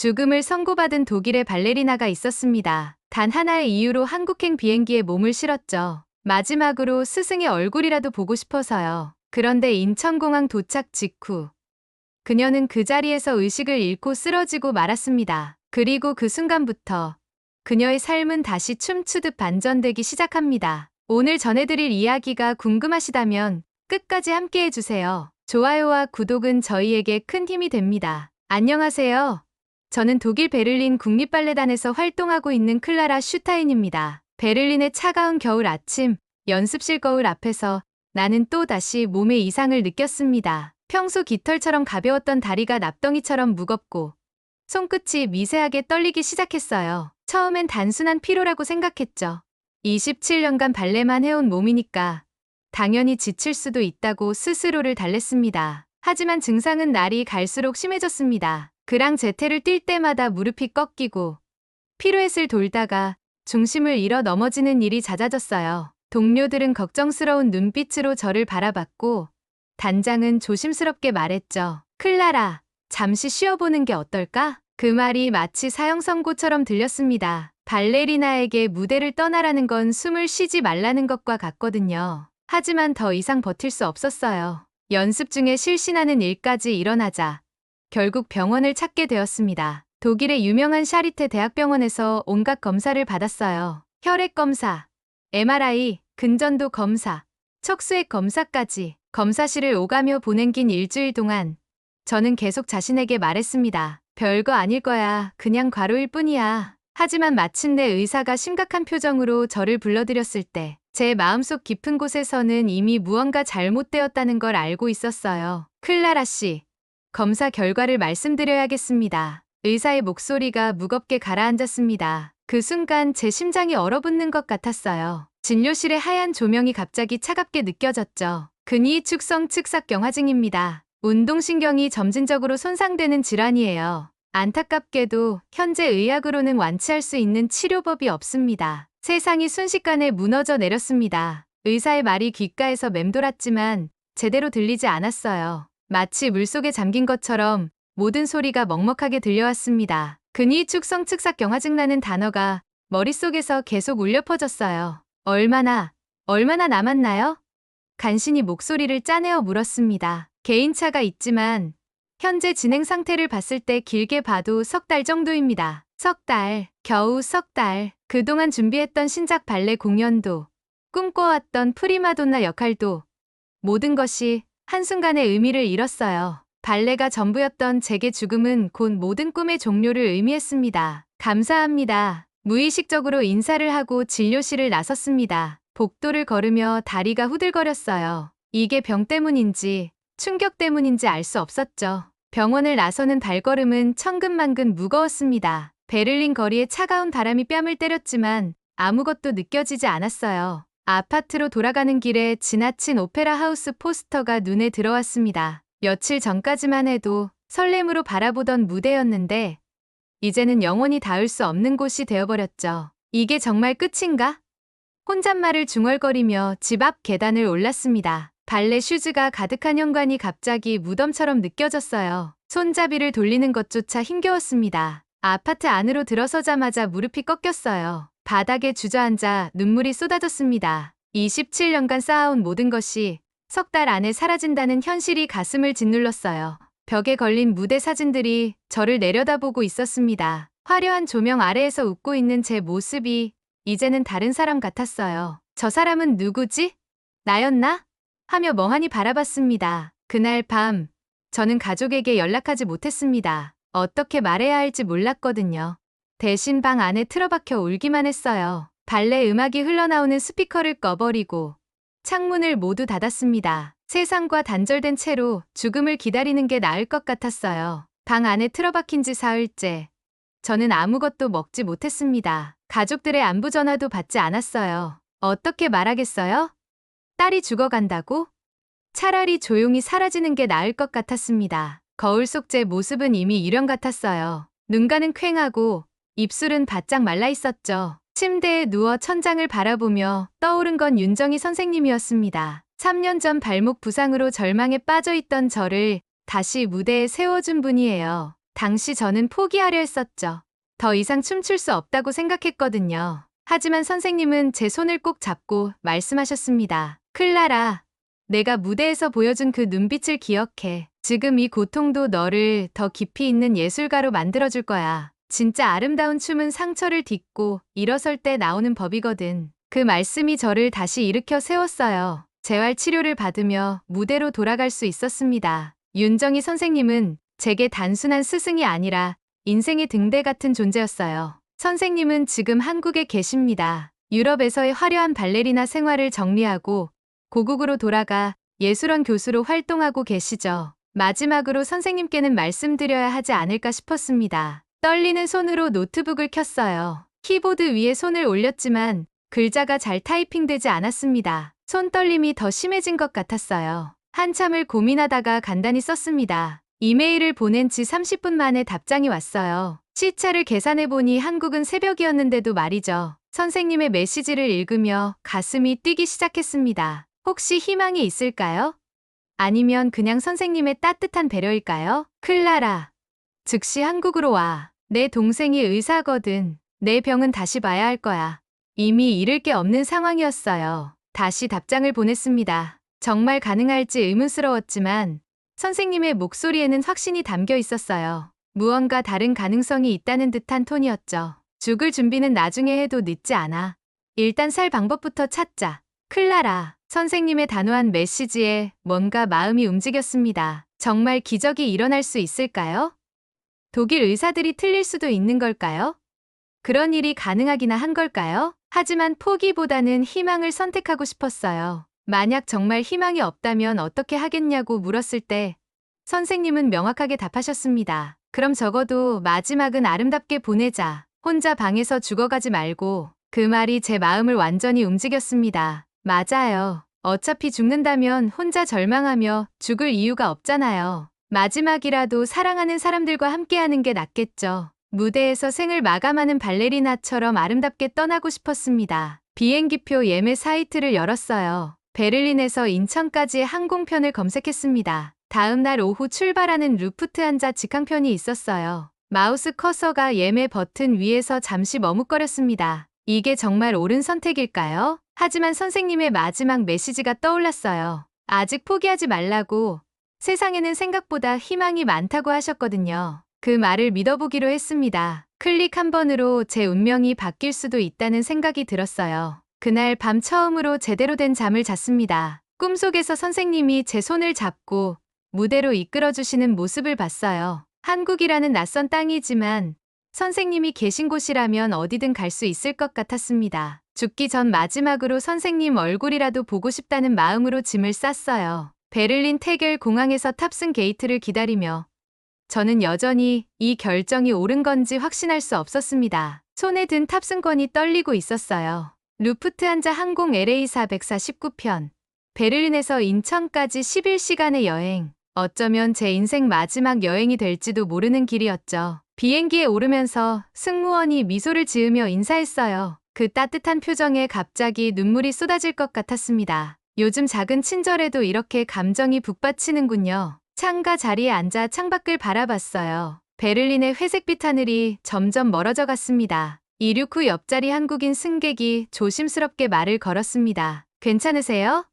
죽음을 선고받은 독일의 발레리나가 있었습니다. 단 하나의 이유로 한국행 비행기에 몸을 실었죠. 마지막으로 스승의 얼굴이라도 보고 싶어서요. 그런데 인천공항 도착 직후 그녀는 그 자리에서 의식을 잃고 쓰러지고 말았습니다. 그리고 그 순간부터 그녀의 삶은 다시 춤추듯 반전되기 시작합니다. 오늘 전해드릴 이야기가 궁금하시다면 끝까지 함께해주세요. 좋아요와 구독은 저희에게 큰 힘이 됩니다. 안녕하세요. 저는 독일 베를린 국립발레단에서 활동하고 있는 클라라 슈타인입니다. 베를린의 차가운 겨울 아침, 연습실 거울 앞에서 나는 또다시 몸의 이상을 느꼈습니다. 평소 깃털처럼 가벼웠던 다리가 납덩이처럼 무겁고 손끝이 미세하게 떨리기 시작했어요. 처음엔 단순한 피로라고 생각했죠. 27년간 발레만 해온 몸이니까 당연히 지칠 수도 있다고 스스로를 달랬습니다. 하지만 증상은 날이 갈수록 심해졌습니다. 그랑 제테를 뛸 때마다 무릎이 꺾이고 피로햇을 돌다가 중심을 잃어 넘어지는 일이 잦아졌어요. 동료들은 걱정스러운 눈빛으로 저를 바라봤고 단장은 조심스럽게 말했죠. 클라라, 잠시 쉬어보는 게 어떨까? 그 말이 마치 사형 선고처럼 들렸습니다. 발레리나에게 무대를 떠나라는 건 숨을 쉬지 말라는 것과 같거든요. 하지만 더 이상 버틸 수 없었어요. 연습 중에 실신하는 일까지 일어나자 결국 병원을 찾게 되었습니다. 독일의 유명한 샤리테 대학병원에서 온갖 검사를 받았어요. 혈액 검사, MRI, 근전도 검사, 척수액 검사까지. 검사실을 오가며 보낸 긴 일주일 동안 저는 계속 자신에게 말했습니다. 별거 아닐 거야. 그냥 과로일 뿐이야. 하지만 마침내 의사가 심각한 표정으로 저를 불러들였을 때 제 마음속 깊은 곳에서는 이미 무언가 잘못되었다는 걸 알고 있었어요. 클라라 씨, 검사 결과를 말씀드려야겠습니다. 의사의 목소리가 무겁게 가라앉았습니다. 그 순간 제 심장이 얼어붙는 것 같았어요. 진료실의 하얀 조명이 갑자기 차갑게 느껴졌죠. 근위축성 측삭경화증입니다. 운동신경이 점진적으로 손상되는 질환이에요. 안타깝게도 현재 의학으로는 완치할 수 있는 치료법이 없습니다. 세상이 순식간에 무너져 내렸습니다. 의사의 말이 귓가에서 맴돌았지만 제대로 들리지 않았어요. 마치 물속에 잠긴 것처럼 모든 소리가 먹먹하게 들려왔습니다. 근위축성 측삭경화증이라는 단어가 머릿속에서 계속 울려 퍼졌어요. 얼마나 남았나요? 간신히 목소리를 짜내어 물었습니다. 개인차가 있지만 현재 진행 상태를 봤을 때 길게 봐도 석 달 정도입니다. 석 달, 겨우 석 달. 그동안 준비했던 신작 발레 공연도, 꿈꿔왔던 프리마돈나 역할도 모든 것이 한순간에 의미를 잃었어요. 발레가 전부였던 제게 죽음은 곧 모든 꿈의 종료를 의미했습니다. 감사합니다. 무의식적으로 인사를 하고 진료실을 나섰습니다. 복도를 걸으며 다리가 후들거렸어요. 이게 병 때문인지 충격 때문인지 알 수 없었죠. 병원을 나서는 발걸음은 천근만근 무거웠습니다. 베를린 거리에 차가운 바람이 뺨을 때렸지만 아무것도 느껴지지 않았어요. 아파트로 돌아가는 길에 지나친 오페라 하우스 포스터가 눈에 들어왔습니다. 며칠 전까지만 해도 설렘으로 바라보던 무대였는데 이제는 영원히 닿을 수 없는 곳이 되어버렸죠. 이게 정말 끝인가? 혼잣말을 중얼거리며 집 앞 계단을 올랐습니다. 발레 슈즈가 가득한 현관이 갑자기 무덤처럼 느껴졌어요. 손잡이를 돌리는 것조차 힘겨웠습니다. 아파트 안으로 들어서자마자 무릎이 꺾였어요. 바닥에 주저앉아 눈물이 쏟아졌습니다. 27년간 쌓아온 모든 것이 석 달 안에 사라진다는 현실이 가슴을 짓눌렀어요. 벽에 걸린 무대 사진들이 저를 내려다보고 있었습니다. 화려한 조명 아래에서 웃고 있는 제 모습이 이제는 다른 사람 같았어요. 저 사람은 누구지? 나였나? 하며 멍하니 바라봤습니다. 그날 밤, 저는 가족에게 연락하지 못했습니다. 어떻게 말해야 할지 몰랐거든요. 대신 방 안에 틀어박혀 울기만 했어요. 발레 음악이 흘러나오는 스피커를 꺼버리고 창문을 모두 닫았습니다. 세상과 단절된 채로 죽음을 기다리는 게 나을 것 같았어요. 방 안에 틀어박힌 지 사흘째. 저는 아무것도 먹지 못했습니다. 가족들의 안부 전화도 받지 않았어요. 어떻게 말하겠어요? 딸이 죽어간다고? 차라리 조용히 사라지는 게 나을 것 같았습니다. 거울 속 제 모습은 이미 유령 같았어요. 눈가는 퀭하고 입술은 바짝 말라 있었죠. 침대에 누워 천장을 바라보며 떠오른 건 윤정희 선생님이었습니다. 3년 전 발목 부상으로 절망에 빠져 있던 저를 다시 무대에 세워준 분이에요. 당시 저는 포기하려 했었죠. 더 이상 춤출 수 없다고 생각했거든요. 하지만 선생님은 제 손을 꼭 잡고 말씀하셨습니다. 클라라, 내가 무대에서 보여준 그 눈빛을 기억해. 지금 이 고통도 너를 더 깊이 있는 예술가로 만들어줄 거야. 진짜 아름다운 춤은 상처를 딛고 일어설 때 나오는 법이거든. 그 말씀이 저를 다시 일으켜 세웠어요. 재활 치료를 받으며 무대로 돌아갈 수 있었습니다. 윤정희 선생님은 제게 단순한 스승이 아니라 인생의 등대 같은 존재였어요. 선생님은 지금 한국에 계십니다. 유럽에서의 화려한 발레리나 생활을 정리하고 고국으로 돌아가 예술원 교수로 활동하고 계시죠. 마지막으로 선생님께는 말씀드려야 하지 않을까 싶었습니다. 떨리는 손으로 노트북을 켰어요. 키보드 위에 손을 올렸지만 글자가 잘 타이핑되지 않았습니다. 손떨림이 더 심해진 것 같았어요. 한참을 고민하다가 간단히 썼습니다. 이메일을 보낸 지 30분 만에 답장이 왔어요. 시차를 계산해보니 한국은 새벽이었는데도 말이죠. 선생님의 메시지를 읽으며 가슴이 뛰기 시작했습니다. 혹시 희망이 있을까요? 아니면 그냥 선생님의 따뜻한 배려일까요? 클라라, 즉시 한국으로 와. 내 동생이 의사거든. 내 병은 다시 봐야 할 거야. 이미 잃을 게 없는 상황이었어요. 다시 답장을 보냈습니다. 정말 가능할지 의문스러웠지만 선생님의 목소리에는 확신이 담겨 있었어요. 무언가 다른 가능성이 있다는 듯한 톤이었죠. 죽을 준비는 나중에 해도 늦지 않아. 일단 살 방법부터 찾자. 클라라, 선생님의 단호한 메시지에 뭔가 마음이 움직였습니다. 정말 기적이 일어날 수 있을까요? 독일 의사들이 틀릴 수도 있는 걸까요? 그런 일이 가능하기나 한 걸까요? 하지만 포기보다는 희망을 선택하고 싶었어요. 만약 정말 희망이 없다면 어떻게 하겠냐고 물었을 때 선생님은 명확하게 답하셨습니다. 그럼 적어도 마지막은 아름답게 보내자. 혼자 방에서 죽어가지 말고. 그 말이 제 마음을 완전히 움직였습니다. 맞아요. 어차피 죽는다면 혼자 절망하며 죽을 이유가 없잖아요. 마지막이라도 사랑하는 사람들과 함께하는 게 낫겠죠. 무대에서 생을 마감하는 발레리나처럼 아름답게 떠나고 싶었습니다. 비행기표 예매 사이트를 열었어요. 베를린에서 인천까지의 항공편을 검색했습니다. 다음 날 오후 출발하는 루프트한자 직항편이 있었어요. 마우스 커서가 예매 버튼 위에서 잠시 머뭇거렸습니다. 이게 정말 옳은 선택일까요? 하지만 선생님의 마지막 메시지가 떠올랐어요. 아직 포기하지 말라고. 세상에는 생각보다 희망이 많다고 하셨거든요. 그 말을 믿어보기로 했습니다. 클릭 한 번으로 제 운명이 바뀔 수도 있다는 생각이 들었어요. 그날 밤 처음으로 제대로 된 잠을 잤습니다. 꿈속에서 선생님이 제 손을 잡고 무대로 이끌어주시는 모습을 봤어요. 한국이라는 낯선 땅이지만 선생님이 계신 곳이라면 어디든 갈 수 있을 것 같았습니다. 죽기 전 마지막으로 선생님 얼굴이라도 보고 싶다는 마음으로 짐을 쌌어요. 베를린 태겔 공항에서 탑승 게이트를 기다리며 저는 여전히 이 결정이 옳은 건지 확신할 수 없었습니다. 손에 든 탑승권이 떨리고 있었어요. 루프트한자 항공 LA449편. 베를린에서 인천까지 11시간의 여행. 어쩌면 제 인생 마지막 여행이 될지도 모르는 길이었죠. 비행기에 오르면서 승무원이 미소를 지으며 인사했어요. 그 따뜻한 표정에 갑자기 눈물이 쏟아질 것 같았습니다. 요즘 작은 친절에도 이렇게 감정이 북받치는군요. 창가 자리에 앉아 창밖을 바라봤어요. 베를린의 회색빛 하늘이 점점 멀어져 갔습니다. 이륙 후 옆자리 한국인 승객이 조심스럽게 말을 걸었습니다. 괜찮으세요?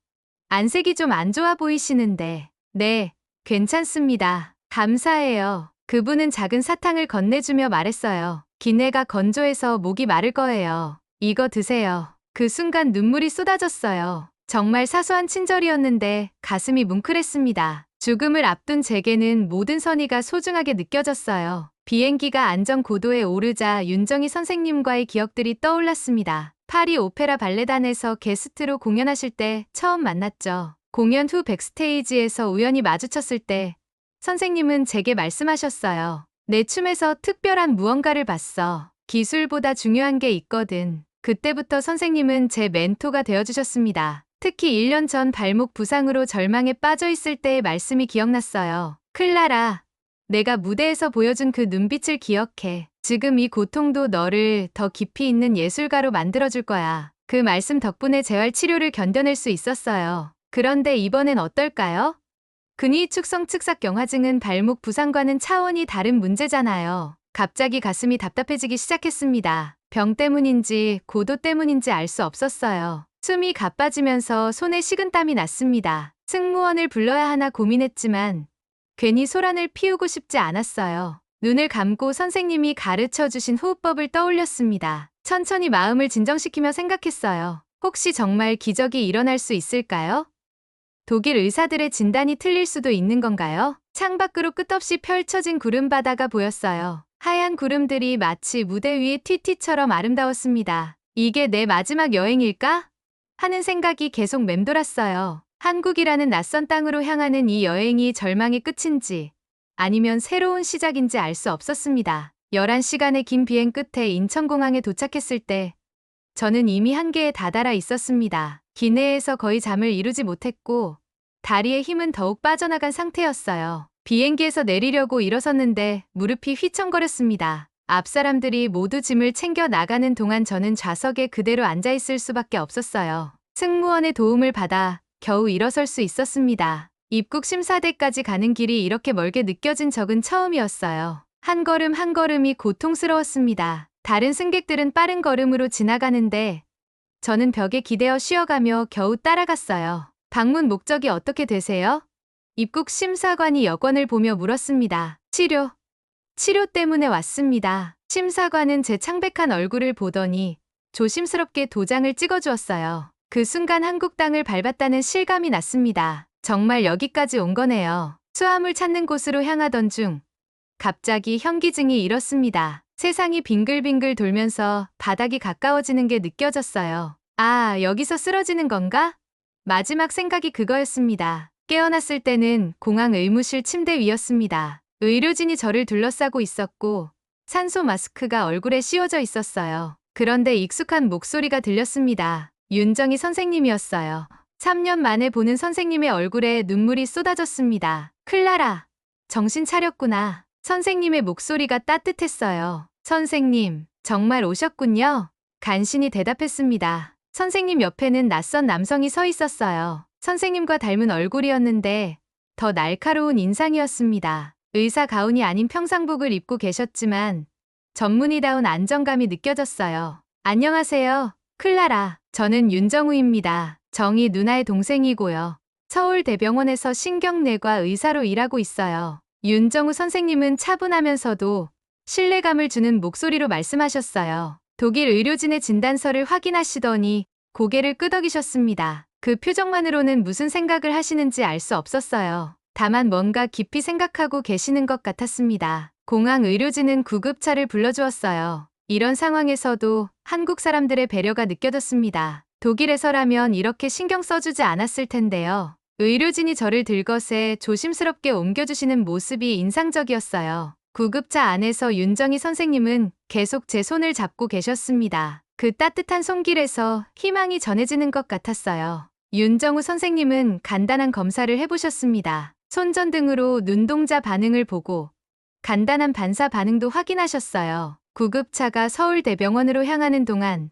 안색이 좀 안 좋아 보이시는데. 네, 괜찮습니다. 감사해요. 그분은 작은 사탕을 건네주며 말했어요. 기내가 건조해서 목이 마를 거예요. 이거 드세요. 그 순간 눈물이 쏟아졌어요. 정말 사소한 친절이었는데 가슴이 뭉클했습니다. 죽음을 앞둔 제게는 모든 선의가 소중하게 느껴졌어요. 비행기가 안전 고도에 오르자 윤정희 선생님과의 기억들이 떠올랐습니다. 파리 오페라 발레단에서 게스트로 공연하실 때 처음 만났죠. 공연 후 백스테이지에서 우연히 마주쳤을 때 선생님은 제게 말씀하셨어요. 내 춤에서 특별한 무언가를 봤어. 기술보다 중요한 게 있거든. 그때부터 선생님은 제 멘토가 되어주셨습니다. 특히 1년 전 발목 부상으로 절망에 빠져 있을 때의 말씀이 기억났어요. 클라라, 내가 무대에서 보여준 그 눈빛을 기억해. 지금 이 고통도 너를 더 깊이 있는 예술가로 만들어줄 거야. 그 말씀 덕분에 재활 치료를 견뎌낼 수 있었어요. 그런데 이번엔 어떨까요? 근위축성 측삭경화증은 발목 부상과는 차원이 다른 문제잖아요. 갑자기 가슴이 답답해지기 시작했습니다. 병 때문인지 고도 때문인지 알 수 없었어요. 숨이 가빠지면서 손에 식은땀이 났습니다. 승무원을 불러야 하나 고민했지만 괜히 소란을 피우고 싶지 않았어요. 눈을 감고 선생님이 가르쳐 주신 호흡법을 떠올렸습니다. 천천히 마음을 진정시키며 생각했어요. 혹시 정말 기적이 일어날 수 있을까요? 독일 의사들의 진단이 틀릴 수도 있는 건가요? 창밖으로 끝없이 펼쳐진 구름바다가 보였어요. 하얀 구름들이 마치 무대 위의 티티처럼 아름다웠습니다. 이게 내 마지막 여행일까? 하는 생각이 계속 맴돌았어요. 한국이라는 낯선 땅으로 향하는 이 여행이 절망의 끝인지 아니면 새로운 시작인지 알 수 없었습니다. 11시간의 긴 비행 끝에 인천공항에 도착했을 때 저는 이미 한계에 다다라 있었습니다. 기내에서 거의 잠을 이루지 못했고 다리에 힘은 더욱 빠져나간 상태였어요. 비행기에서 내리려고 일어섰는데 무릎이 휘청거렸습니다. 앞 사람들이 모두 짐을 챙겨 나가는 동안 저는 좌석에 그대로 앉아있을 수밖에 없었어요. 승무원의 도움을 받아 겨우 일어설 수 있었습니다. 입국 심사대까지 가는 길이 이렇게 멀게 느껴진 적은 처음이었어요. 한 걸음 한 걸음이 고통스러웠습니다. 다른 승객들은 빠른 걸음으로 지나가는데 저는 벽에 기대어 쉬어가며 겨우 따라갔어요. 방문 목적이 어떻게 되세요? 입국 심사관이 여권을 보며 물었습니다. 치료 때문에 왔습니다. 심사관은 제 창백한 얼굴을 보더니 조심스럽게 도장을 찍어주었어요. 그 순간 한국 땅을 밟았다는 실감이 났습니다. 정말 여기까지 온 거네요. 수화물 찾는 곳으로 향하던 중 갑자기 현기증이 일었습니다. 세상이 빙글빙글 돌면서 바닥이 가까워지는 게 느껴졌어요. 아, 여기서 쓰러지는 건가? 마지막 생각이 그거였습니다. 깨어났을 때는 공항 의무실 침대 위였습니다. 의료진이 저를 둘러싸고 있었고 산소 마스크가 얼굴에 씌워져 있었어요. 그런데 익숙한 목소리가 들렸습니다. 윤정희 선생님이었어요. 3년 만에 보는 선생님의 얼굴에 눈물이 쏟아졌습니다. 클라라, 정신 차렸구나. 선생님의 목소리가 따뜻했어요. 선생님, 정말 오셨군요. 간신히 대답했습니다. 선생님 옆에는 낯선 남성이 서 있었어요. 선생님과 닮은 얼굴이었는데 더 날카로운 인상이었습니다. 의사 가운이 아닌 평상복을 입고 계셨지만 전문의다운 안정감이 느껴졌어요. 안녕하세요, 클라라. 저는 윤정우입니다. 정희 누나의 동생이고요. 서울대병원에서 신경내과 의사로 일하고 있어요. 윤정우 선생님은 차분하면서도 신뢰감을 주는 목소리로 말씀하셨어요. 독일 의료진의 진단서를 확인하시더니 고개를 끄덕이셨습니다. 그 표정만으로는 무슨 생각을 하시는지 알 수 없었어요. 다만 뭔가 깊이 생각하고 계시는 것 같았습니다. 공항 의료진은 구급차를 불러주었어요. 이런 상황에서도 한국 사람들의 배려가 느껴졌습니다. 독일에서라면 이렇게 신경 써주지 않았을 텐데요. 의료진이 저를 들것에 조심스럽게 옮겨주시는 모습이 인상적이었어요. 구급차 안에서 윤정희 선생님은 계속 제 손을 잡고 계셨습니다. 그 따뜻한 손길에서 희망이 전해지는 것 같았어요. 윤정우 선생님은 간단한 검사를 해보셨습니다. 손전등으로 눈동자 반응을 보고 간단한 반사 반응도 확인하셨어요. 구급차가 서울대병원으로 향하는 동안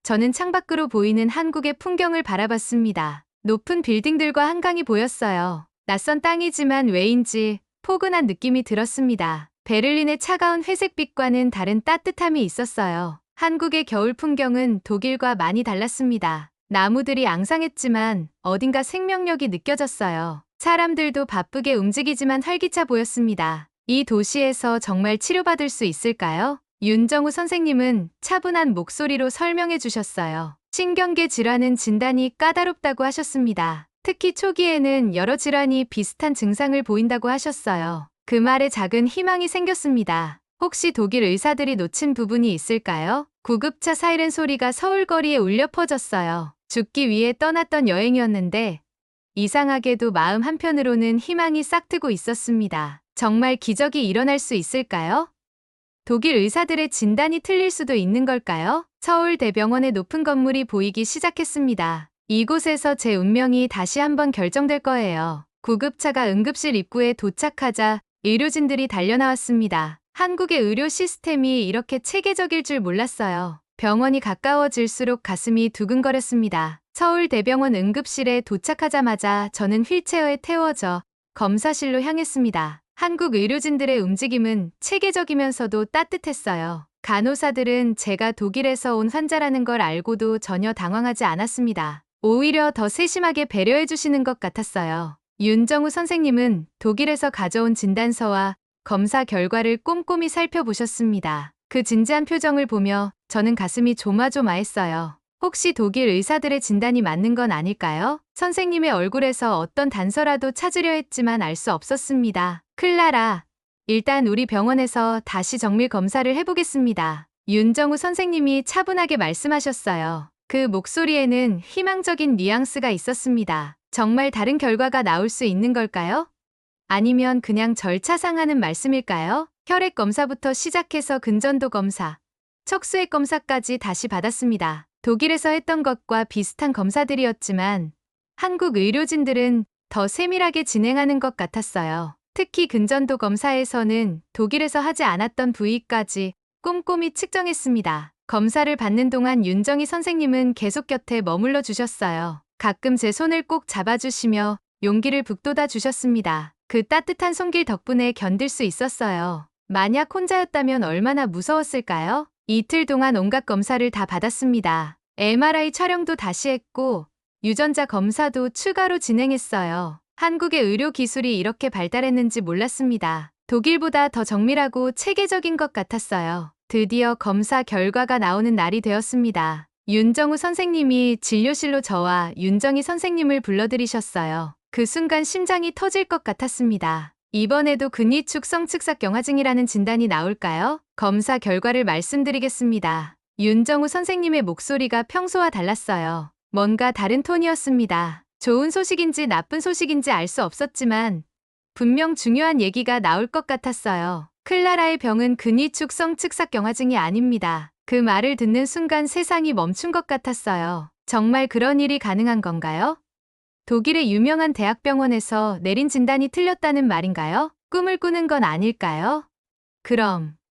저는 창밖으로 보이는 한국의 풍경을 바라봤습니다. 높은 빌딩들과 한강이 보였어요. 낯선 땅이지만 왜인지 포근한 느낌이 들었습니다. 베를린의 차가운 회색빛과는 다른 따뜻함이 있었어요. 한국의 겨울 풍경은 독일과 많이 달랐습니다. 나무들이 앙상했지만 어딘가 생명력이 느껴졌어요. 사람들도 바쁘게 움직이지만 활기차 보였습니다. 이 도시에서 정말 치료받을 수 있을까요? 윤정우 선생님은 차분한 목소리로 설명해 주셨어요. 신경계 질환은 진단이 까다롭다고 하셨습니다. 특히 초기에는 여러 질환이 비슷한 증상을 보인다고 하셨어요. 그 말에 작은 희망이 생겼습니다. 혹시 독일 의사들이 놓친 부분이 있을까요? 구급차 사이렌 소리가 서울 거리에 울려 퍼졌어요. 죽기 위해 떠났던 여행이었는데 이상하게도 마음 한편으로는 희망이 싹트고 있었습니다. 정말 기적이 일어날 수 있을까요? 독일 의사들의 진단이 틀릴 수도 있는 걸까요? 서울대병원의 높은 건물이 보이기 시작했습니다. 이곳에서 제 운명이 다시 한번 결정될 거예요. 구급차가 응급실 입구에 도착하자 의료진들이 달려나왔습니다. 한국의 의료 시스템이 이렇게 체계적일 줄 몰랐어요. 병원이 가까워질수록 가슴이 두근거렸습니다. 서울대병원 응급실에 도착하자마자 저는 휠체어에 태워져 검사실로 향했습니다. 한국 의료진들의 움직임은 체계적이면서도 따뜻했어요. 간호사들은 제가 독일에서 온 환자라는 걸 알고도 전혀 당황하지 않았습니다. 오히려 더 세심하게 배려해 주시는 것 같았어요. 윤정우 선생님은 독일에서 가져온 진단서와 검사 결과를 꼼꼼히 살펴보셨습니다. 그 진지한 표정을 보며 저는 가슴이 조마조마했어요. 혹시 독일 의사들의 진단이 맞는 건 아닐까요? 선생님의 얼굴에서 어떤 단서라도 찾으려 했지만 알 수 없었습니다. 클라라, 일단 우리 병원에서 다시 정밀 검사를 해보겠습니다. 윤정우 선생님이 차분하게 말씀하셨어요. 그 목소리에는 희망적인 뉘앙스가 있었습니다. 정말 다른 결과가 나올 수 있는 걸까요? 아니면 그냥 절차상 하는 말씀일까요? 혈액 검사부터 시작해서 근전도 검사, 척수액 검사까지 다시 받았습니다. 독일에서 했던 것과 비슷한 검사들이었지만 한국 의료진들은 더 세밀하게 진행하는 것 같았어요. 특히 근전도 검사에서는 독일에서 하지 않았던 부위까지 꼼꼼히 측정했습니다. 검사를 받는 동안 윤정희 선생님은 계속 곁에 머물러 주셨어요. 가끔 제 손을 꼭 잡아주시며 용기를 북돋아 주셨습니다. 그 따뜻한 손길 덕분에 견딜 수 있었어요. 만약 혼자였다면 얼마나 무서웠을까요? 이틀 동안 온갖 검사를 다 받았습니다. MRI 촬영도 다시 했고 유전자 검사도 추가로 진행했어요. 한국의 의료 기술이 이렇게 발달했는지 몰랐습니다. 독일보다 더 정밀하고 체계적인 것 같았어요. 드디어 검사 결과가 나오는 날이 되었습니다. 윤정우 선생님이 진료실로 저와 윤정희 선생님을 불러들이셨어요. 그 순간 심장이 터질 것 같았습니다. 이번에도 근위축성 측삭경화증이라는 진단이 나올까요? 검사 결과를 말씀드리겠습니다. 윤정우 선생님의 목소리가 평소와 달랐어요. 뭔가 다른 톤이었습니다. 좋은 소식인지 나쁜 소식인지 알 수 없었지만 분명 중요한 얘기가 나올 것 같았어요. 클라라의 병은 근위축성 측삭경화증이 아닙니다. 그 말을 듣는 순간 세상이 멈춘 것 같았어요. 정말 그런 일이 가능한 건가요? 독일의 유명한 대학병원에서 내린 진단이 틀렸다는 말인가요? 꿈을 꾸는 건 아닐까요?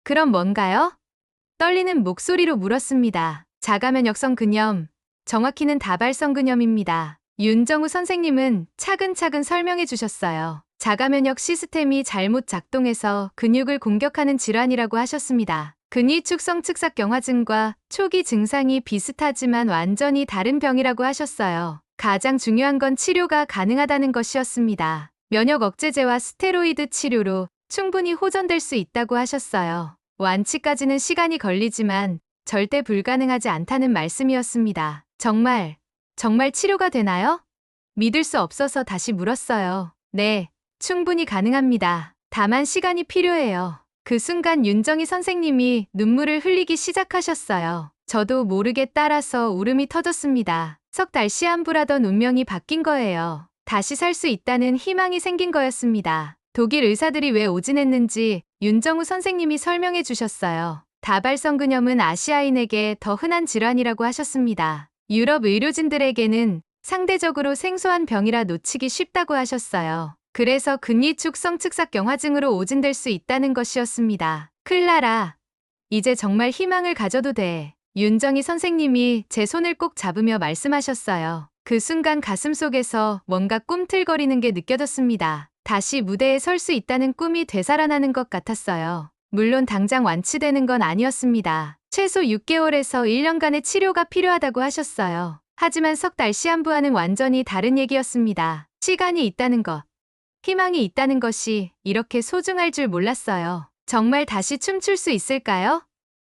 그럼 뭔가요? 떨리는 목소리로 물었습니다. 자가면역성 근염, 정확히는 다발성 근염입니다. 윤정우 선생님은 차근차근 설명해 주셨어요. 자가면역 시스템이 잘못 작동해서 근육을 공격하는 질환이라고 하셨습니다. 근위축성 측삭경화증과 초기 증상이 비슷하지만 완전히 다른 병이라고 하셨어요. 가장 중요한 건 치료가 가능하다는 것이었습니다. 면역 억제제와 스테로이드 치료로 충분히 호전될 수 있다고 하셨어요. 완치까지는 시간이 걸리지만 절대 불가능하지 않다는 말씀이었습니다. 정말 치료가 되나요? 믿을 수 없어서 다시 물었어요. 네, 충분히 가능합니다. 다만 시간이 필요해요. 그 순간 윤정희 선생님이 눈물을 흘리기 시작하셨어요. 저도 모르게 따라서 울음이 터졌습니다. 석 달 시한부라던 운명이 바뀐 거예요. 다시 살 수 있다는 희망이 생긴 거였습니다. 독일 의사들이 왜 오진했는지 윤정우 선생님이 설명해 주셨어요. 다발성 근염은 아시아인에게 더 흔한 질환이라고 하셨습니다. 유럽 의료진들에게는 상대적으로 생소한 병이라 놓치기 쉽다고 하셨어요. 그래서 근위축성 측삭경화증으로 오진될 수 있다는 것이었습니다. 클라라, 이제 정말 희망을 가져도 돼. 윤정희 선생님이 제 손을 꼭 잡으며 말씀하셨어요. 그 순간 가슴속에서 뭔가 꿈틀거리는 게 느껴졌습니다. 다시 무대에 설 수 있다는 꿈이 되살아나는 것 같았어요. 물론 당장 완치되는 건 아니었습니다. 최소 6개월에서 1년간의 치료가 필요하다고 하셨어요. 하지만 석 달 시한부와는 완전히 다른 얘기였습니다. 시간이 있다는 것, 희망이 있다는 것이 이렇게 소중할 줄 몰랐어요. 정말 다시 춤출 수 있을까요?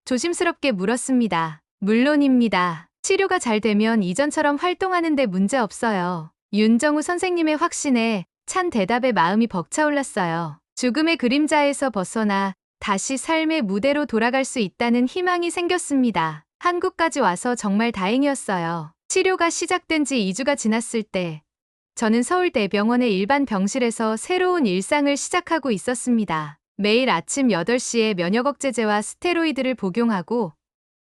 조심스럽게 물었습니다. 물론입니다. 치료가 잘 되면 이전처럼 활동하는데 문제 없어요. 윤정우 선생님의 확신에 찬 대답에 마음이 벅차올랐어요. 죽음의 그림자에서 벗어나 다시 삶의 무대로 돌아갈 수 있다는 희망이 생겼습니다. 한국까지 와서 정말 다행이었어요. 치료가 시작된 지 2주가 지났을 때 저는 서울대병원의 일반 병실에서 새로운 일상을 시작하고 있었습니다. 매일 아침 8시에 면역억제제와 스테로이드를 복용하고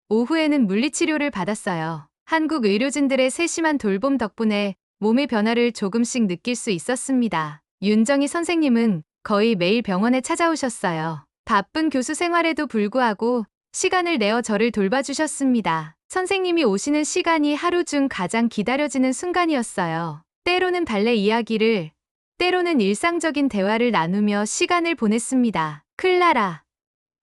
오후에는 물리치료를 받았어요. 한국 의료진들의 세심한 돌봄 덕분에 몸의 변화를 조금씩 느낄 수 있었습니다. 윤정희 선생님은 거의 매일 병원에 찾아오셨어요. 바쁜 교수 생활에도 불구하고 시간을 내어 저를 돌봐주셨습니다. 선생님이 오시는 시간이 하루 중 가장 기다려지는 순간이었어요. 때로는 발레 이야기를, 때로는 일상적인 대화를 나누며 시간을 보냈습니다. 클라라,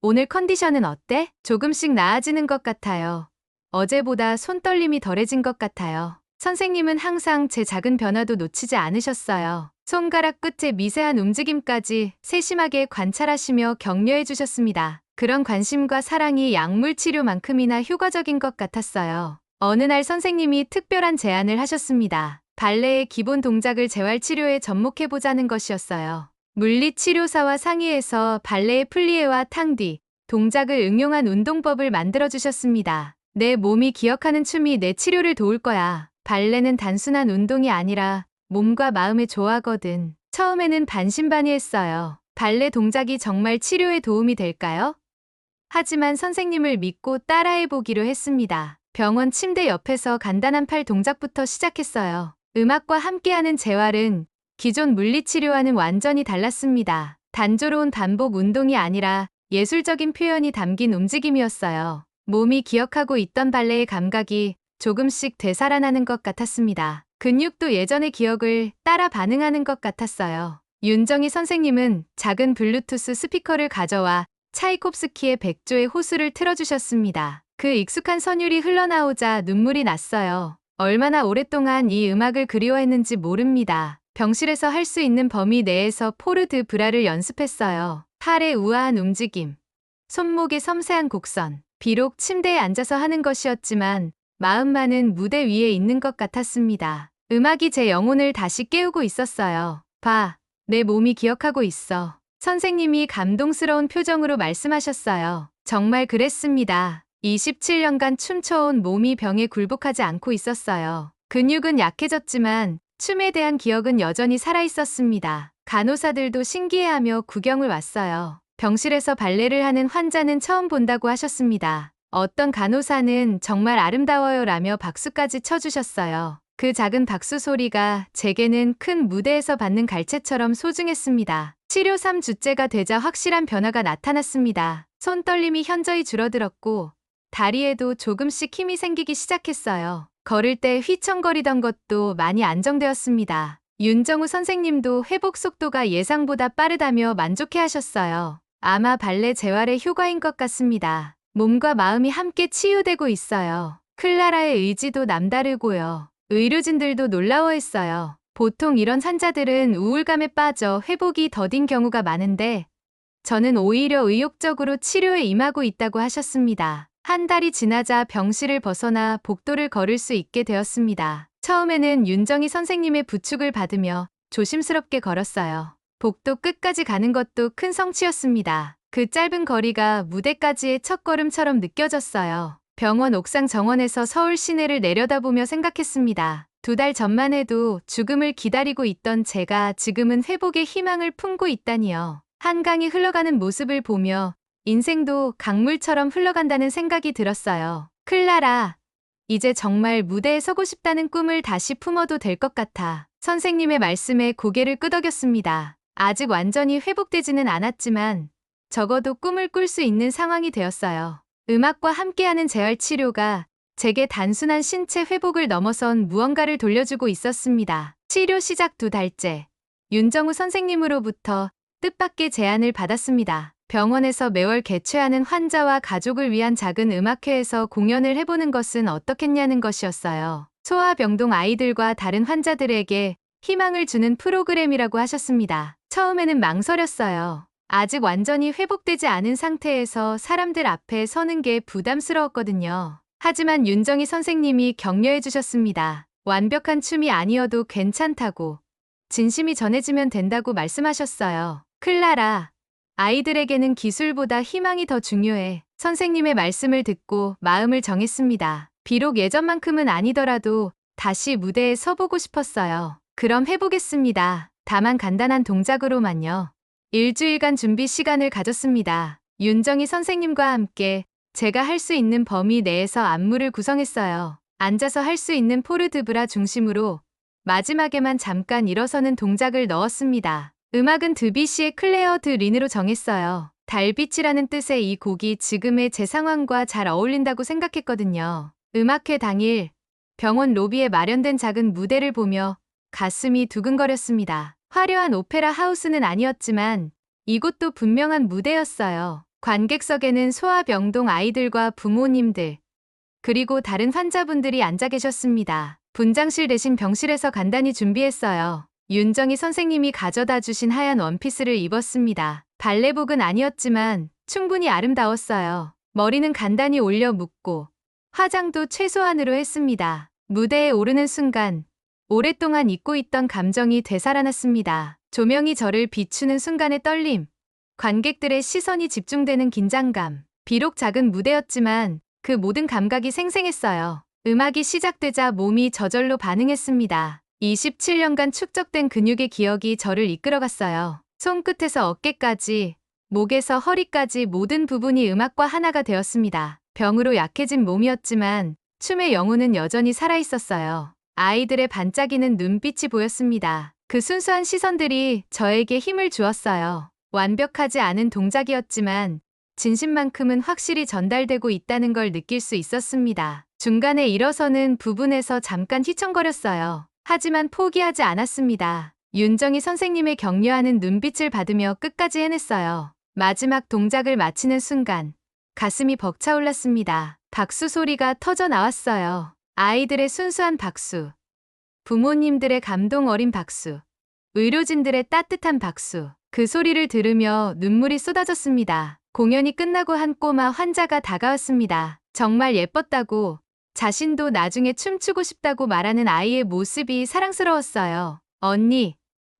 오늘 컨디션은 어때? 조금씩 나아지는 것 같아요. 어제보다 손떨림이 덜해진 것 같아요. 선생님은 항상 제 작은 변화도 놓치지 않으셨어요. 손가락 끝의 미세한 움직임까지 세심하게 관찰하시며 격려해 주셨습니다. 그런 관심과 사랑이 약물 치료만큼이나 효과적인 것 같았어요. 어느 날 선생님이 특별한 제안을 하셨습니다. 발레의 기본 동작을 재활치료에 접목해보자는 것이었어요. 물리치료사와 상의해서 발레의 플리에와 탕뒤, 동작을 응용한 운동법을 만들어주셨습니다. 내 몸이 기억하는 춤이 내 치료를 도울 거야. 발레는 단순한 운동이 아니라 몸과 마음의 조화거든. 처음에는 반신반의했어요. 발레 동작이 정말 치료에 도움이 될까요? 하지만 선생님을 믿고 따라해보기로 했습니다. 병원 침대 옆에서 간단한 팔 동작부터 시작했어요. 음악과 함께하는 재활은 기존 물리치료와는 완전히 달랐습니다. 단조로운 반복 운동이 아니라 예술적인 표현이 담긴 움직임이었어요. 몸이 기억하고 있던 발레의 감각이 조금씩 되살아나는 것 같았습니다. 근육도 예전의 기억을 따라 반응하는 것 같았어요. 윤정희 선생님은 작은 블루투스 스피커를 가져와 차이콥스키의 백조의 호수를 틀어주셨습니다. 그 익숙한 선율이 흘러나오자 눈물이 났어요. 얼마나 오랫동안 이 음악을 그리워했는지 모릅니다. 병실에서 할 수 있는 범위 내에서 포르 드 브라를 연습했어요. 팔의 우아한 움직임, 손목의 섬세한 곡선. 비록 침대에 앉아서 하는 것이었지만 마음만은 무대 위에 있는 것 같았습니다. 음악이 제 영혼을 다시 깨우고 있었어요. 봐, 내 몸이 기억하고 있어. 선생님이 감동스러운 표정으로 말씀하셨어요. 정말 그랬습니다. 27년간 춤춰온 몸이 병에 굴복하지 않고 있었어요. 근육은 약해졌지만 춤에 대한 기억은 여전히 살아있었습니다. 간호사들도 신기해하며 구경을 왔어요. 병실에서 발레를 하는 환자는 처음 본다고 하셨습니다. 어떤 간호사는 정말 아름다워요 라며 박수까지 쳐주셨어요. 그 작은 박수 소리가 제게는 큰 무대에서 받는 갈채처럼 소중했습니다. 치료 3주째가 되자 확실한 변화가 나타났습니다. 손떨림이 현저히 줄어들었고 다리에도 조금씩 힘이 생기기 시작했어요. 걸을 때 휘청거리던 것도 많이 안정되었습니다. 윤정우 선생님도 회복 속도가 예상보다 빠르다며 만족해하셨어요. 아마 발레 재활의 효과인 것 같습니다. 몸과 마음이 함께 치유되고 있어요. 클라라의 의지도 남다르고요. 의료진들도 놀라워했어요. 보통 이런 환자들은 우울감에 빠져 회복이 더딘 경우가 많은데 저는 오히려 의욕적으로 치료에 임하고 있다고 하셨습니다. 한 달이 지나자 병실을 벗어나 복도를 걸을 수 있게 되었습니다. 처음에는 윤정희 선생님의 부축을 받으며 조심스럽게 걸었어요. 복도 끝까지 가는 것도 큰 성취였습니다. 그 짧은 거리가 무대까지의 첫걸음처럼 느껴졌어요. 병원 옥상 정원에서 서울 시내를 내려다보며 생각했습니다. 2달 전만 해도 죽음을 기다리고 있던 제가 지금은 회복의 희망을 품고 있다니요. 한강이 흘러가는 모습을 보며 인생도 강물처럼 흘러간다는 생각이 들었어요. 클라라, 이제 정말 무대에 서고 싶다는 꿈을 다시 품어도 될 것 같아. 선생님의 말씀에 고개를 끄덕였습니다. 아직 완전히 회복되지는 않았지만 적어도 꿈을 꿀 수 있는 상황이 되었어요. 음악과 함께하는 재활치료가 제게 단순한 신체 회복을 넘어선 무언가를 돌려주고 있었습니다. 치료 시작 2달째. 윤정우 선생님으로부터 뜻밖의 제안을 받았습니다. 병원에서 매월 개최하는 환자와 가족을 위한 작은 음악회에서 공연을 해보는 것은 어떻겠냐는 것이었어요. 소아병동 아이들과 다른 환자들에게 희망을 주는 프로그램이라고 하셨습니다. 처음에는 망설였어요. 아직 완전히 회복되지 않은 상태에서 사람들 앞에 서는 게 부담스러웠거든요. 하지만 윤정희 선생님이 격려해 주셨습니다. 완벽한 춤이 아니어도 괜찮다고, 진심이 전해지면 된다고 말씀하셨어요. 클라라, 아이들에게는 기술보다 희망이 더 중요해. 선생님의 말씀을 듣고 마음을 정했습니다. 비록 예전만큼은 아니더라도 다시 무대에 서보고 싶었어요. 그럼 해보겠습니다. 다만 간단한 동작으로만요. 일주일간 준비 시간을 가졌습니다. 윤정희 선생님과 함께 제가 할 수 있는 범위 내에서 안무를 구성했어요. 앉아서 할 수 있는 포르 드 브라 중심으로 마지막에만 잠깐 일어서는 동작을 넣었습니다. 음악은 드뷔시의 클레어 드 린으로 정했어요. 달빛이라는 뜻의 이 곡이 지금의 제 상황과 잘 어울린다고 생각했거든요. 음악회 당일 병원 로비에 마련된 작은 무대를 보며 가슴이 두근거렸습니다. 화려한 오페라 하우스는 아니었지만 이곳도 분명한 무대였어요. 관객석에는 소아병동 아이들과 부모님들, 그리고 다른 환자분들이 앉아 계셨습니다. 분장실 대신 병실에서 간단히 준비했어요. 윤정희 선생님이 가져다 주신 하얀 원피스를 입었습니다. 발레복은 아니었지만 충분히 아름다웠어요. 머리는 간단히 올려 묶고 화장도 최소한으로 했습니다. 무대에 오르는 순간 오랫동안 잊고 있던 감정이 되살아났습니다. 조명이 저를 비추는 순간의 떨림, 관객들의 시선이 집중되는 긴장감. 비록 작은 무대였지만 그 모든 감각이 생생했어요. 음악이 시작되자 몸이 저절로 반응했습니다. 27년간 축적된 근육의 기억이 저를 이끌어갔어요. 손끝에서 어깨까지, 목에서 허리까지 모든 부분이 음악과 하나가 되었습니다. 병으로 약해진 몸이었지만 춤의 영혼은 여전히 살아있었어요. 아이들의 반짝이는 눈빛이 보였습니다. 그 순수한 시선들이 저에게 힘을 주었어요. 완벽하지 않은 동작이었지만 진심만큼은 확실히 전달되고 있다는 걸 느낄 수 있었습니다. 중간에 일어서는 부분에서 잠깐 휘청거렸어요. 하지만 포기하지 않았습니다. 윤정희 선생님의 격려하는 눈빛을 받으며 끝까지 해냈어요. 마지막 동작을 마치는 순간 가슴이 벅차올랐습니다. 박수 소리가 터져 나왔어요. 아이들의 순수한 박수, 부모님들의 감동 어린 박수, 의료진들의 따뜻한 박수. 그 소리를 들으며 눈물이 쏟아졌습니다. 공연이 끝나고 한 꼬마 환자가 다가왔습니다. 정말 예뻤다고, 자신도 나중에 춤추고 싶다고 말하는 아이의 모습이 사랑스러웠어요. 언니,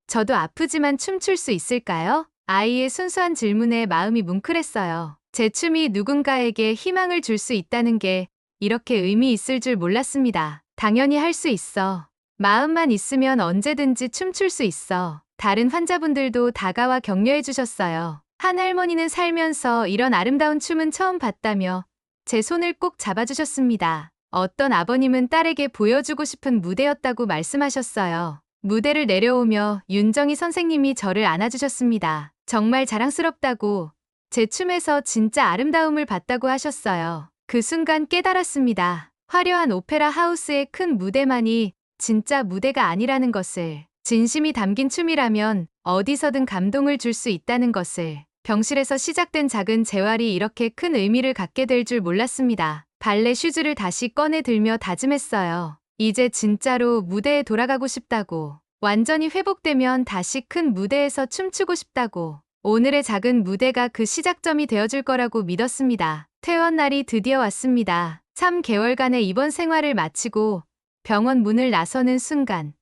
저도 아프지만 춤출 수 있을까요? 아이의 순수한 질문에 마음이 뭉클했어요. 제 춤이 누군가에게 희망을 줄 수 있다는 게 이렇게 의미 있을 줄 몰랐습니다. 당연히 할 수 있어. 마음만 있으면 언제든지 춤출 수 있어. 다른 환자분들도 다가와 격려해 주셨어요. 한 할머니는 살면서 이런 아름다운 춤은 처음 봤다며 제 손을 꼭 잡아주셨습니다. 어떤 아버님은 딸에게 보여주고 싶은 무대였다고 말씀하셨어요. 무대를 내려오며 윤정희 선생님이 저를 안아주셨습니다. 정말 자랑스럽다고, 제 춤에서 진짜 아름다움을 봤다고 하셨어요. 그 순간 깨달았습니다. 화려한 오페라 하우스의 큰 무대만이 진짜 무대가 아니라는 것을. 진심이 담긴 춤이라면 어디서든 감동을 줄 수 있다는 것을. 병실에서 시작된 작은 재활이 이렇게 큰 의미를 갖게 될 줄 몰랐습니다. 발레 슈즈를 다시 꺼내 들며 다짐했어요. 이제 진짜로 무대에 돌아가고 싶다고. 완전히 회복되면 다시 큰 무대에서 춤추고 싶다고. 오늘의 작은 무대가 그 시작점이 되어줄 거라고 믿었습니다. 퇴원 날이 드디어 왔습니다. 3개월간의 입원 생활을 마치고 병원 문을 나서는 순간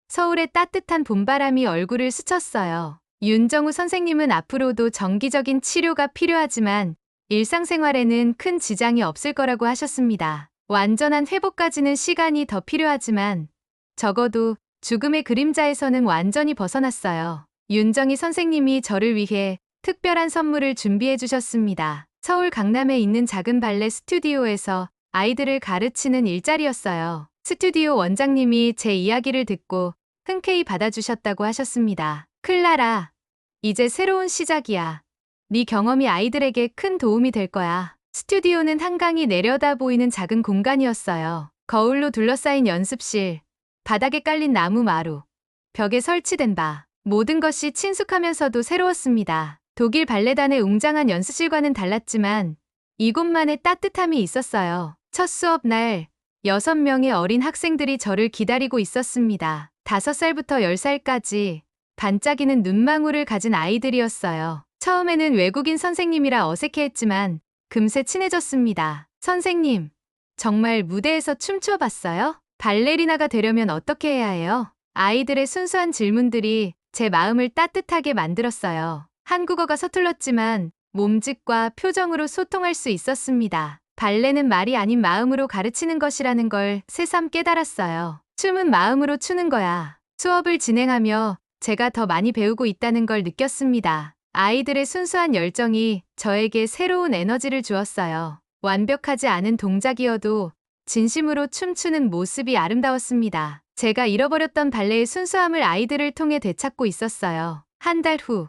서울의 따뜻한 봄바람이 얼굴을 스쳤어요. 윤정우 선생님은 앞으로도 정기적인 치료가 필요하지만 일상생활에는 큰 지장이 없을 거라고 하셨습니다. 완전한 회복까지는 시간이 더 필요하지만 적어도 죽음의 그림자에서는 완전히 벗어났어요. 윤정희 선생님이 저를 위해 특별한 선물을 준비해 주셨습니다. 서울 강남에 있는 작은 발레 스튜디오에서 아이들을 가르치는 일자리였어요. 스튜디오 원장님이 제 이야기를 듣고 흔쾌히 받아주셨다고 하셨습니다. 클라라, 이제 새로운 시작이야. 네 경험이 아이들에게 큰 도움이 될 거야. 스튜디오는 한강이 내려다 보이는 작은 공간이었어요. 거울로 둘러싸인 연습실, 바닥에 깔린 나무 마루, 벽에 설치된 바. 모든 것이 친숙하면서도 새로웠습니다. 독일 발레단의 웅장한 연습실과는 달랐지만 이곳만의 따뜻함이 있었어요. 첫 수업 날 6명의 어린 학생들이 저를 기다리고 있었습니다. 5살부터 10살까지 반짝이는 눈망울을 가진 아이들이었어요. 처음에는 외국인 선생님이라 어색해했지만 금세 친해졌습니다. 선생님, 정말 무대에서 춤춰 봤어요? 발레리나가 되려면 어떻게 해야 해요? 아이들의 순수한 질문들이 제 마음을 따뜻하게 만들었어요. 한국어가 서툴렀지만 몸짓과 표정으로 소통할 수 있었습니다. 발레는 말이 아닌 마음으로 가르치는 것이라는 걸 새삼 깨달았어요. 춤은 마음으로 추는 거야. 수업을 진행하며 제가 더 많이 배우고 있다는 걸 느꼈습니다. 아이들의 순수한 열정이 저에게 새로운 에너지를 주었어요. 완벽하지 않은 동작이어도 진심으로 춤추는 모습이 아름다웠습니다. 제가 잃어버렸던 발레의 순수함을 아이들을 통해 되찾고 있었어요. 한 달 후,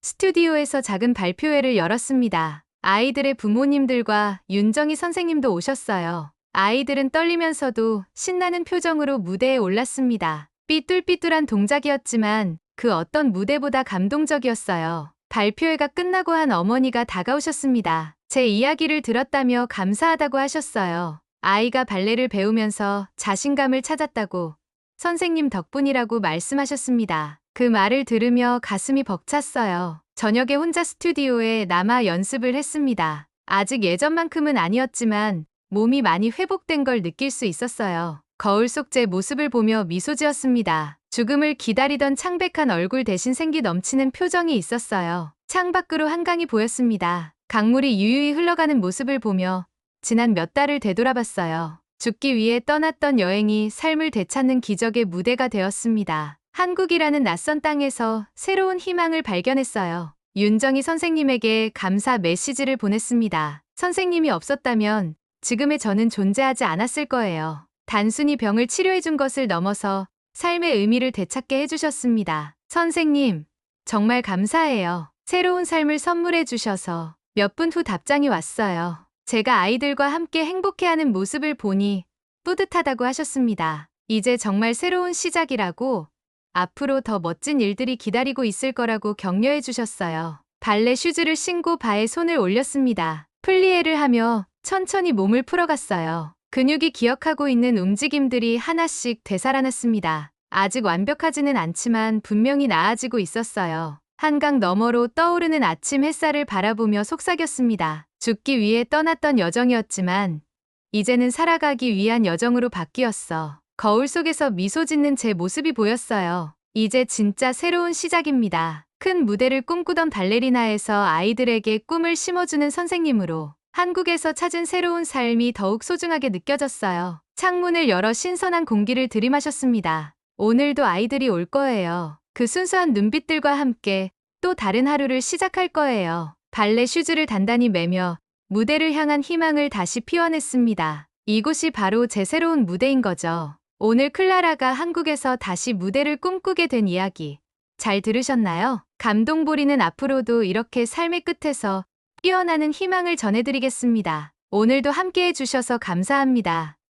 스튜디오에서 작은 발표회를 열었습니다. 아이들의 부모님들과 윤정희 선생님도 오셨어요. 아이들은 떨리면서도 신나는 표정으로 무대에 올랐습니다. 삐뚤삐뚤한 동작이었지만 그 어떤 무대보다 감동적이었어요. 발표회가 끝나고 한 어머니가 다가오셨습니다. 제 이야기를 들었다며 감사하다고 하셨어요. 아이가 발레를 배우면서 자신감을 찾았다고 선생님 덕분이라고 말씀하셨습니다. 그 말을 들으며 가슴이 벅찼어요. 저녁에 혼자 스튜디오에 남아 연습을 했습니다. 아직 예전만큼은 아니었지만 몸이 많이 회복된 걸 느낄 수 있었어요. 거울 속 제 모습을 보며 미소 지었습니다. 죽음을 기다리던 창백한 얼굴 대신 생기 넘치는 표정이 있었어요. 창밖으로 한강이 보였습니다. 강물이 유유히 흘러가는 모습을 보며 지난 몇 달을 되돌아봤어요. 죽기 위해 떠났던 여행이 삶을 되찾는 기적의 무대가 되었습니다. 한국이라는 낯선 땅에서 새로운 희망을 발견했어요. 윤정희 선생님에게 감사 메시지를 보냈습니다. 선생님이 없었다면 지금의 저는 존재하지 않았을 거예요. 단순히 병을 치료해준 것을 넘어서 삶의 의미를 되찾게 해주셨습니다. 선생님, 정말 감사해요. 새로운 삶을 선물해 주셔서. 몇 분 후 답장이 왔어요. 제가 아이들과 함께 행복해하는 모습을 보니 뿌듯하다고 하셨습니다. 이제 정말 새로운 시작이라고, 앞으로 더 멋진 일들이 기다리고 있을 거라고 격려해 주셨어요. 발레 슈즈를 신고 바에 손을 올렸습니다. 플리에를 하며 천천히 몸을 풀어갔어요. 근육이 기억하고 있는 움직임들이 하나씩 되살아났습니다. 아직 완벽하지는 않지만 분명히 나아지고 있었어요. 한강 너머로 떠오르는 아침 햇살을 바라보며 속삭였습니다. 죽기 위해 떠났던 여정이었지만 이제는 살아가기 위한 여정으로 바뀌었어. 거울 속에서 미소 짓는 제 모습이 보였어요. 이제 진짜 새로운 시작입니다. 큰 무대를 꿈꾸던 발레리나에서 아이들에게 꿈을 심어주는 선생님으로 한국에서 찾은 새로운 삶이 더욱 소중하게 느껴졌어요. 창문을 열어 신선한 공기를 들이마셨습니다. 오늘도 아이들이 올 거예요. 그 순수한 눈빛들과 함께 또 다른 하루를 시작할 거예요. 발레 슈즈를 단단히 매며 무대를 향한 희망을 다시 피워냈습니다. 이곳이 바로 제 새로운 무대인 거죠. 오늘 클라라가 한국에서 다시 무대를 꿈꾸게 된 이야기. 잘 들으셨나요? 감동보리는 앞으로도 이렇게 삶의 끝에서 피어나는 희망을 전해드리겠습니다. 오늘도 함께 해주셔서 감사합니다.